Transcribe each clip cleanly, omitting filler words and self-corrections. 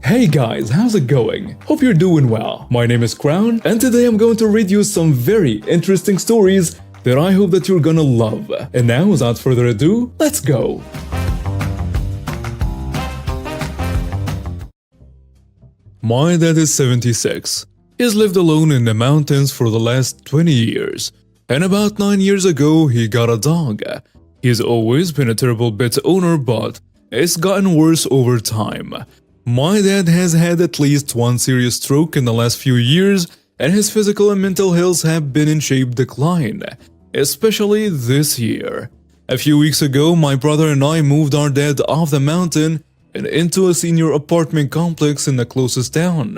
Hey guys, how's it going? Hope you're doing well. My name is Crown, and today I'm going to read you some very interesting stories that I hope that you're gonna love. And now, without further ado, let's go! My dad is 76. He's lived alone in the mountains for the last 20 years. And about 9 years ago, he got a dog. He's always been a terrible pet owner, but it's gotten worse over time. My dad has had at least one serious stroke in the last few years, and his physical and mental health have been in sharp decline, especially this year. A few weeks ago, my brother and I moved our dad off the mountain and into a senior apartment complex in the closest town,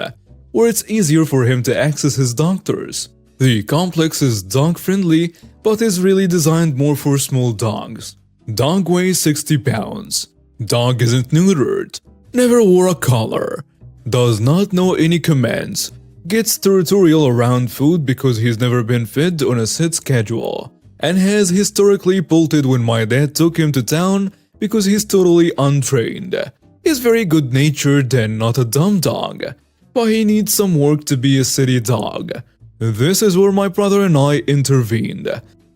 where it's easier for him to access his doctors. The complex is dog-friendly, but is really designed more for small dogs. Dog weighs 60 pounds. Dog isn't neutered. Never wore a collar, does not know any commands, gets territorial around food because he's never been fed on a set schedule, and has historically bolted when my dad took him to town because he's totally untrained. He's very good-natured and not a dumb dog, but he needs some work to be a city dog. This is where my brother and I intervened.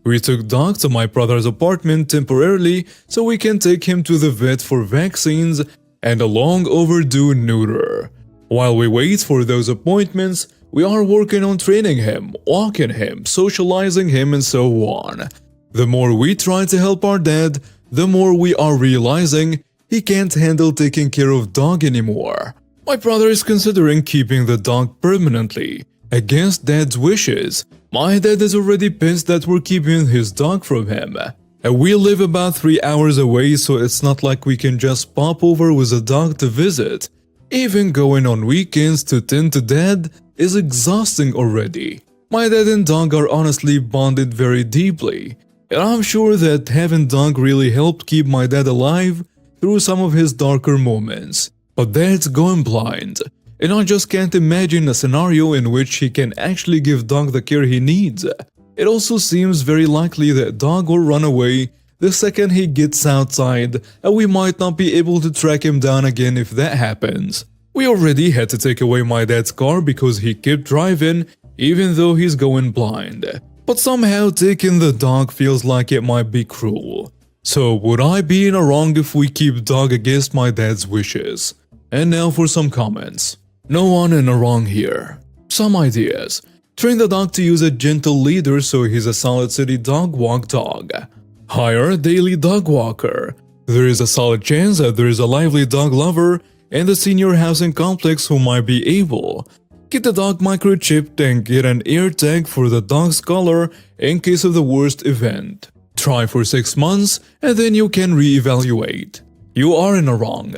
We took Dog to my brother's apartment temporarily so we can take him to the vet for vaccines and a long overdue neuter. While we wait for those appointments, we are working on training him, walking him, socializing him, and so on. The more we try to help our dad, the more we are realizing he can't handle taking care of dog anymore. My brother is considering keeping the dog permanently, against dad's wishes. My dad is already pissed that we're keeping his dog from him. And we live about 3 hours away, so it's not like we can just pop over with a dog to visit. Even going on weekends to tend to dad is exhausting already. My dad and dog are honestly bonded very deeply, and I'm sure that having dog really helped keep my dad alive through some of his darker moments. But dad's going blind, and I just can't imagine a scenario in which he can actually give dog the care he needs. It also seems very likely that dog will run away the second he gets outside, and we might not be able to track him down again if that happens. We already had to take away my dad's car because he kept driving even though he's going blind. But somehow taking the dog feels like it might be cruel. So would I be in a wrong if we keep dog against my dad's wishes? And now for some comments. No one in a wrong here. Some ideas. Train the dog to use a gentle leader so he's a solid city dog walk dog. Hire a daily dog walker. There is a solid chance that there is a lively dog lover in the senior housing complex who might be able. Get the dog microchipped and get an ear tag for the dog's collar in case of the worst event. Try for 6 months and then you can re-evaluate. You are in a wrong.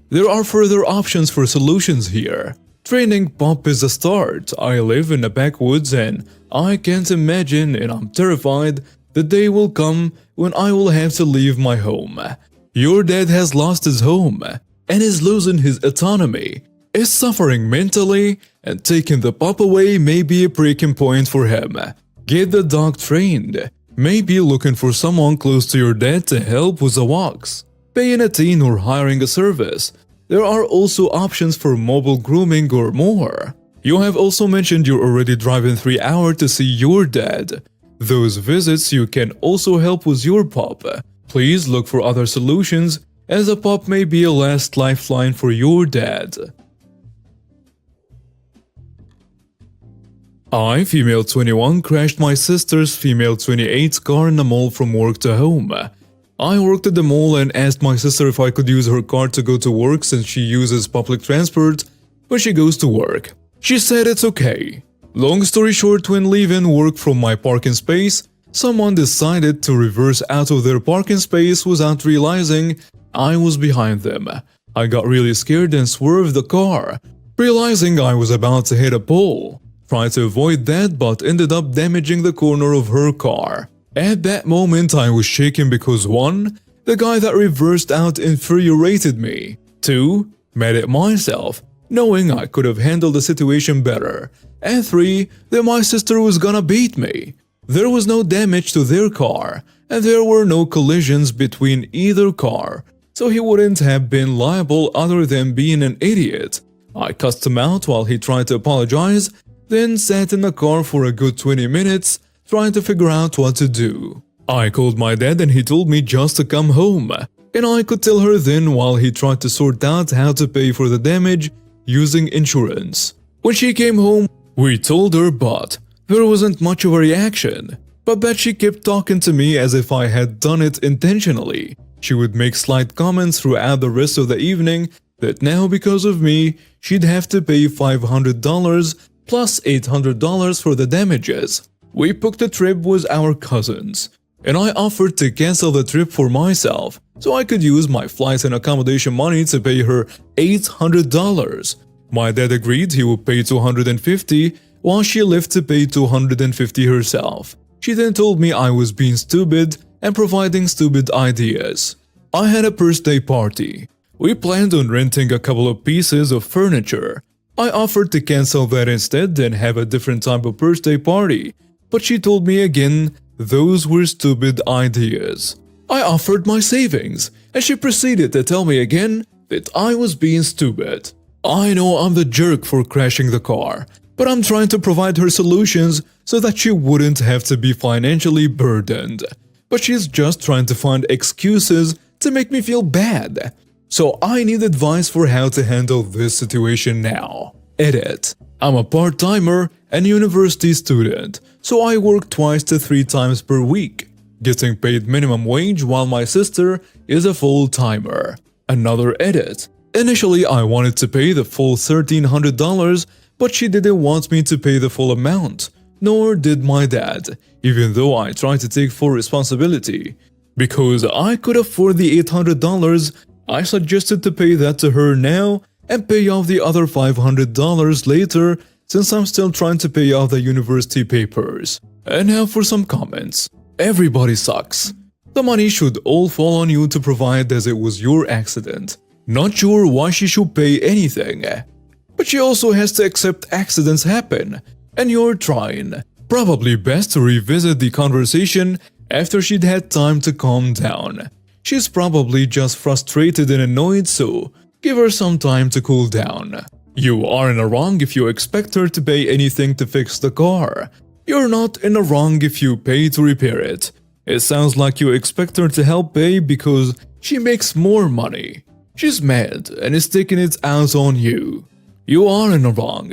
There are further options for solutions here. Training pup is a start. I live in the backwoods and I can't imagine, and I'm terrified, the day will come when I will have to leave my home. Your dad has lost his home and is losing his autonomy, is suffering mentally, and taking the pup away may be a breaking point for him. Get the dog trained. Maybe looking for someone close to your dad to help with the walks. Paying a teen or hiring a service. There are also options for mobile grooming or more. You have also mentioned you're already driving 3 hours to see your dad. Those visits you can also help with your pup. Please look for other solutions, as a pup may be a last lifeline for your dad. I, female 21, crashed my sister's female 28's car in the mall from work to home. I worked at the mall and asked my sister if I could use her car to go to work since she uses public transport when she goes to work. She said it's okay. Long story short, when leaving work from my parking space, someone decided to reverse out of their parking space without realizing I was behind them. I got really scared and swerved the car, realizing I was about to hit a pole. Tried to avoid that but ended up damaging the corner of her car. At that moment, I was shaken because 1. The guy that reversed out infuriated me. 2. Mad at myself, knowing I could have handled the situation better. And 3. That my sister was gonna beat me. There was no damage to their car, and there were no collisions between either car, so he wouldn't have been liable other than being an idiot. I cussed him out while he tried to apologize, then sat in the car for a good 20 minutes trying to figure out what to do. I called my dad and he told me just to come home, and I could tell her then while he tried to sort out how to pay for the damage using insurance. When she came home, we told her, but there wasn't much of a reaction. But that she kept talking to me as if I had done it intentionally. She would make slight comments throughout the rest of the evening that now because of me, she'd have to pay $500 plus $800 for the damages. We booked a trip with our cousins, and I offered to cancel the trip for myself so I could use my flight and accommodation money to pay her $800. My dad agreed he would pay $250 while she left to pay $250 herself. She then told me I was being stupid and providing stupid ideas. I had a birthday party. We planned on renting a couple of pieces of furniture. I offered to cancel that instead and have a different type of birthday party, but she told me again those were stupid ideas. I offered my savings, and she proceeded to tell me again that I was being stupid. I know I'm the jerk for crashing the car, but I'm trying to provide her solutions so that she wouldn't have to be financially burdened. But she's just trying to find excuses to make me feel bad. So I need advice for how to handle this situation now. Edit. I'm a part-timer and university student, so I work 2 to 3 times per week, getting paid minimum wage while my sister is a full-timer. Another edit. Initially, I wanted to pay the full $1,300, but she didn't want me to pay the full amount, nor did my dad, even though I tried to take full responsibility. Because I could afford the $800, I suggested to pay that to her now and pay off the other $500 later since I'm still trying to pay off the university papers. And now for some comments. Everybody sucks. The money should all fall on you to provide as it was your accident. Not sure why she should pay anything. But she also has to accept accidents happen, and you're trying. Probably best to revisit the conversation after she'd had time to calm down. She's probably just frustrated and annoyed, so give her some time to cool down. You are in the wrong if you expect her to pay anything to fix the car. You're not in the wrong if you pay to repair it. It sounds like you expect her to help pay because she makes more money. She's mad and is taking it out on you. You are in the wrong.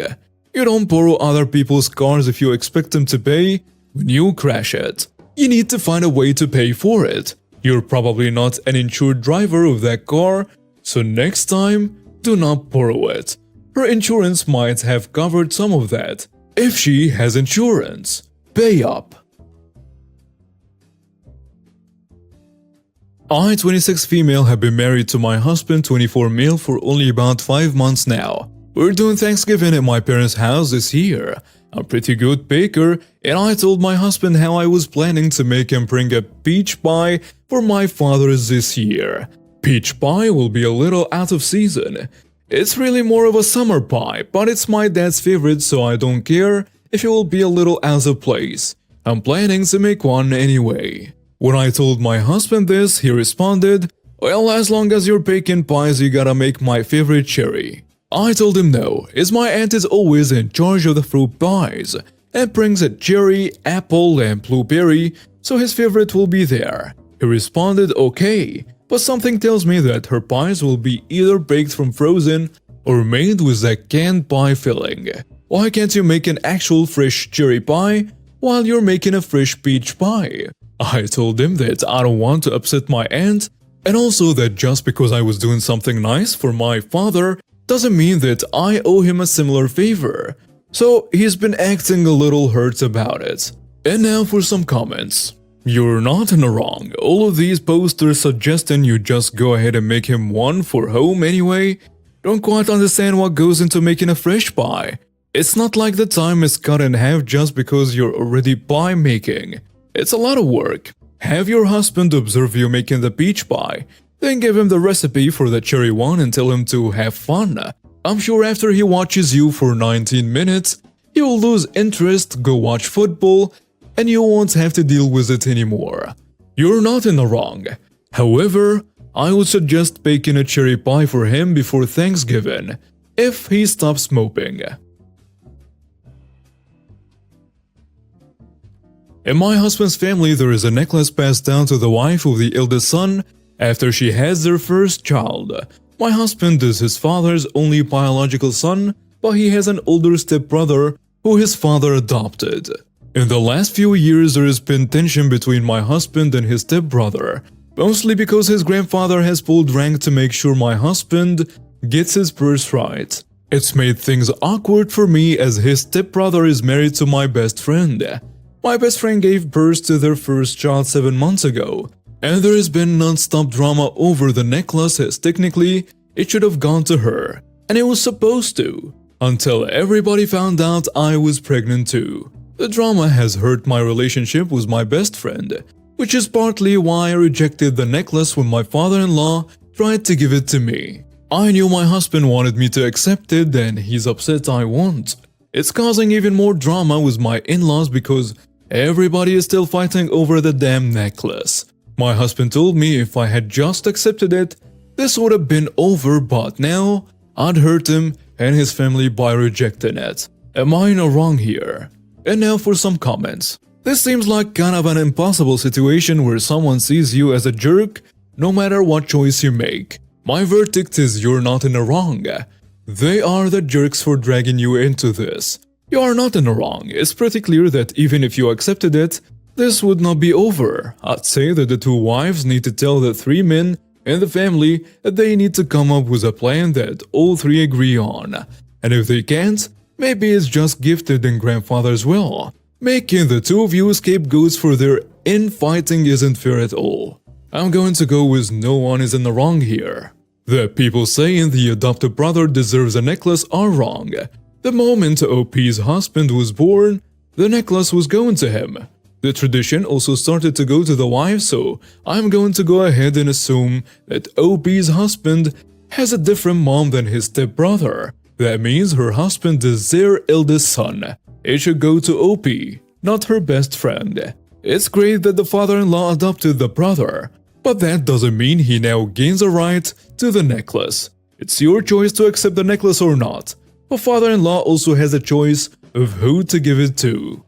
You don't borrow other people's cars if you expect them to pay when you crash it. You need to find a way to pay for it. You're probably not an insured driver of that car, so next time, do not borrow it. Her insurance might have covered some of that. If she has insurance, pay up. I, 26 female, have been married to my husband, 24 male, for only about 5 months now. We're doing Thanksgiving at my parents' house this year. I'm a pretty good baker, and I told my husband how I was planning to make him bring a peach pie for my father's this year. Peach pie will be a little out of season. It's really more of a summer pie, but it's my dad's favorite, so I don't care if it will be a little out of place. I'm planning to make one anyway. When I told my husband this, he responded, "Well, as long as you're baking pies, you gotta make my favorite cherry." I told him no, as my aunt is always in charge of the fruit pies, and brings a cherry, apple, and blueberry, so his favorite will be there. He responded okay, but something tells me that her pies will be either baked from frozen or made with a canned pie filling. Why can't you make an actual fresh cherry pie while you're making a fresh peach pie? I told him that I don't want to upset my aunt, and also that just because I was doing something nice for my father doesn't mean that I owe him a similar favor. So he's been acting a little hurt about it. And now for some comments. You're not in the wrong. All of these posters suggesting you just go ahead and make him one for home anyway. Don't quite understand what goes into making a fresh pie. It's not like the time is cut in half just because you're already pie making. It's a lot of work. Have your husband observe you making the peach pie, then give him the recipe for the cherry one and tell him to have fun. I'm sure after he watches you for 19 minutes, he will lose interest, go watch football, and you won't have to deal with it anymore. You're not in the wrong. However, I would suggest baking a cherry pie for him before Thanksgiving. if he stops smoking. In my husband's family, there is a necklace passed down to the wife of the eldest son after she has their first child. My husband is his father's only biological son, but he has an older stepbrother who his father adopted. In the last few years, there has been tension between my husband and his stepbrother, mostly because his grandfather has pulled rank to make sure my husband gets his birthright. It's made things awkward for me as his stepbrother is married to my best friend. My best friend gave birth to their first child 7 months ago, and there has been non-stop drama over the necklace as technically it should have gone to her, and it was supposed to, until everybody found out I was pregnant too. The drama has hurt my relationship with my best friend, which is partly why I rejected the necklace when my father-in-law tried to give it to me. I knew my husband wanted me to accept it, and he's upset I won't. It's causing even more drama with my in-laws because everybody is still fighting over the damn necklace. My husband told me if I had just accepted it, this would have been over, but now I'd hurt him and his family by rejecting it. Am I in a wrong here? And now for some comments. This seems like kind of an impossible situation where someone sees you as a jerk no matter what choice you make. My verdict is you're not in the wrong. They are the jerks for dragging you into this. You are not in the wrong. It's pretty clear that even if you accepted it, this would not be over. I'd say that the two wives need to tell the 3 men in the family that they need to come up with a plan that all 3 agree on. And if they can't, maybe it's just gifted in grandfather's will. Making the 2 of you scapegoats for their infighting isn't fair at all. I'm going to go with no one is in the wrong here. The people saying the adopted brother deserves a necklace are wrong. The moment OP's husband was born, the necklace was going to him. The tradition also started to go to the wife, so I'm going to go ahead and assume that OP's husband has a different mom than his stepbrother. That means her husband is their eldest son. It should go to OP, not her best friend. It's great that the father-in-law adopted the brother, but that doesn't mean he now gains a right to the necklace. It's your choice to accept the necklace or not. The father-in-law also has a choice of who to give it to.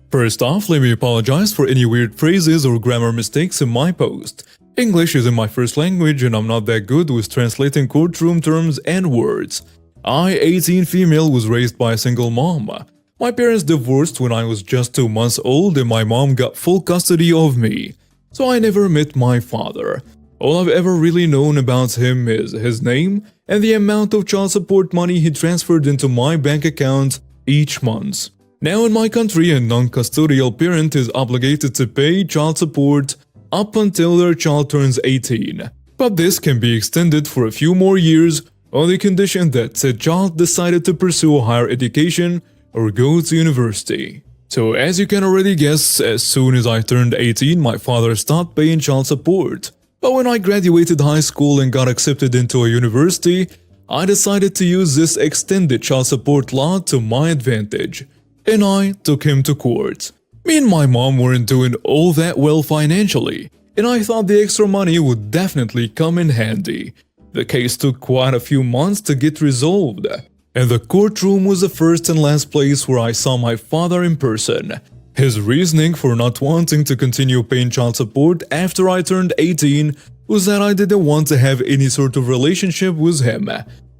First off, let me apologize for any weird phrases or grammar mistakes in my post. English isn't my first language and I'm not that good with translating courtroom terms and words. I, 18 female, was raised by a single mom. My parents divorced when I was just 2 months old and my mom got full custody of me. So I never met my father. All I've ever really known about him is his name and the amount of child support money he transferred into my bank account each month. Now in my country, a non-custodial parent is obligated to pay child support up until their child turns 18. But this can be extended for a few more years on the condition that said child decided to pursue higher education or go to university. So as you can already guess, as soon as I turned 18, my father stopped paying child support. But when I graduated high school and got accepted into a university, I decided to use this extended child support law to my advantage. And I took him to court. Me and my mom weren't doing all that well financially, and I thought the extra money would definitely come in handy. The case took quite a few months to get resolved, and the courtroom was the first and last place where I saw my father in person. His reasoning for not wanting to continue paying child support after I turned 18 was that I didn't want to have any sort of relationship with him.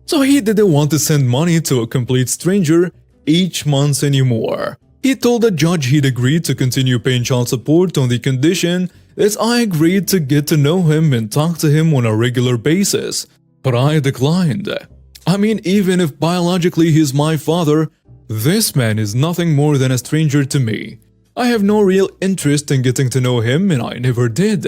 So he didn't want to send money to a complete stranger each month anymore. He told the judge he'd agreed to continue paying child support on the condition that I agreed to get to know him and talk to him on a regular basis. But I declined. I mean, even if biologically he's my father, this man is nothing more than a stranger to me. I have no real interest in getting to know him and I never did.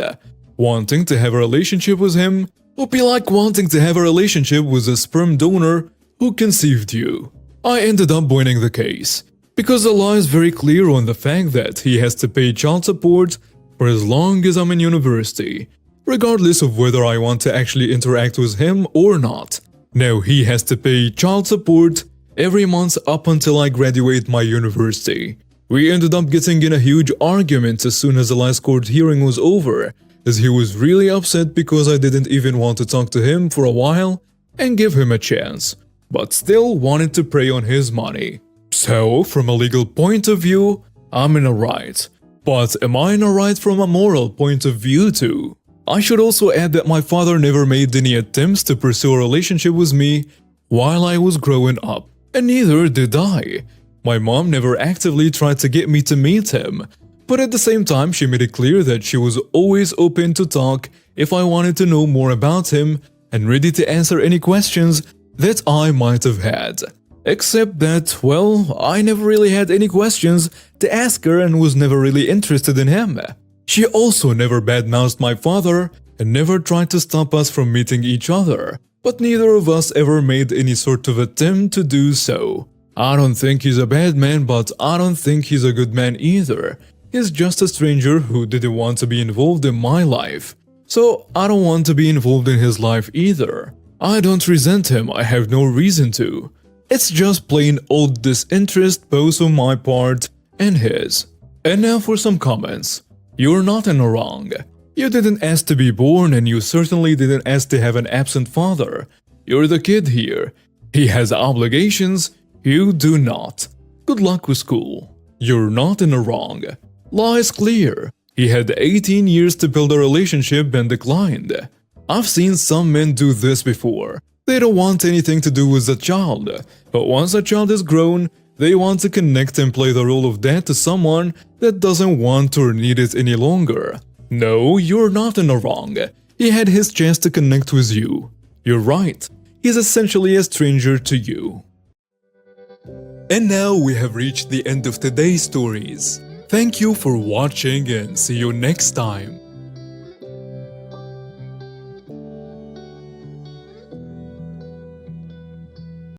Wanting to have a relationship with him would be like wanting to have a relationship with a sperm donor who conceived you. I ended up winning the case, because the law is very clear on the fact that he has to pay child support for as long as I'm in university, regardless of whether I want to actually interact with him or not. Now he has to pay child support every month up until I graduate my university. We ended up getting in a huge argument as soon as the last court hearing was over, as he was really upset because I didn't even want to talk to him for a while and give him a chance, but still wanted to prey on his money. So, from a legal point of view, I'm in a right. But am I in a right from a moral point of view too? I should also add that my father never made any attempts to pursue a relationship with me while I was growing up, and neither did I. My mom never actively tried to get me to meet him, but at the same time she made it clear that she was always open to talk if I wanted to know more about him and ready to answer any questions that I might have had. Except that, well, I never really had any questions to ask her and was never really interested in him. She also never badmouthed my father and never tried to stop us from meeting each other, but neither of us ever made any sort of attempt to do so. I don't think he's a bad man, but I don't think he's a good man either. He's just a stranger who didn't want to be involved in my life. So I don't want to be involved in his life either. I don't resent him, I have no reason to. It's just plain old disinterest both on my part and his. And now for some comments. You're not in the wrong. You didn't ask to be born and you certainly didn't ask to have an absent father. You're the kid here. He has obligations, you do not. Good luck with school. You're not in the wrong. Law is clear. He had 18 years to build a relationship and declined. I've seen some men do this before. They don't want anything to do with the child, but once a child is grown, they want to connect and play the role of dad to someone that doesn't want or need it any longer. No, you're not in the wrong. He had his chance to connect with you. You're right. He's essentially a stranger to you. And now we have reached the end of today's stories. Thank you for watching and see you next time.